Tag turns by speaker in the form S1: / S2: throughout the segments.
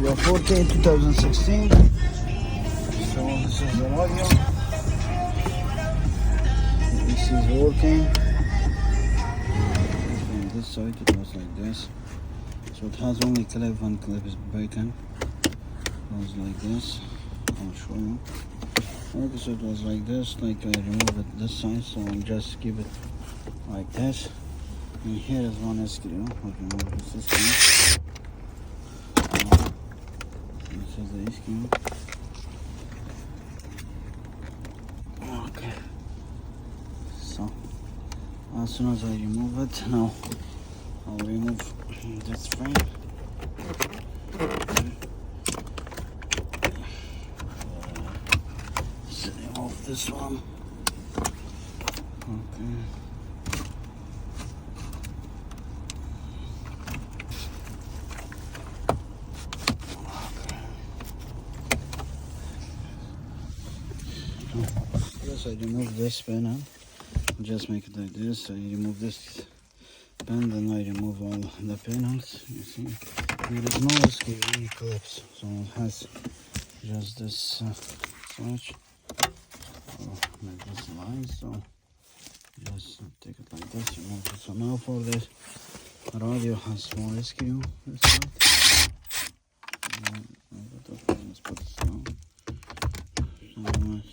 S1: Your forte 2016. So this is the audio. This is working. From this side it was like this. So it has only clip, one clip is broken. It was like this. I'll show you. Okay, so it was like this, like I remove it this side, so I'll just keep it like this. And here is one screw. I'll remove this screw. This is the screw. Okay. So as soon as I remove it, now I'll remove this frame. Remove this one. Okay. Yes, I remove this panel. Just make it like this. I remove this pen, then I remove all the panels. You see, there is no SKV clips, so it has just this switch. Like this line, so just take it like this, remove it. So now for this radio has more SKU. This side. Let's put this down. So much.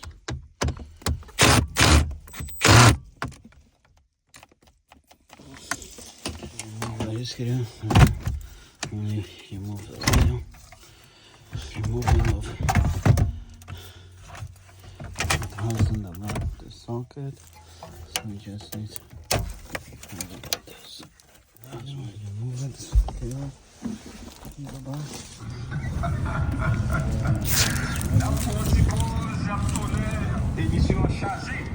S1: Here, only remove the radio, removing of it has in the back the socket, so we just need to move it like this. That's why you move it here in the back. La forte pose absolue, émission chargée.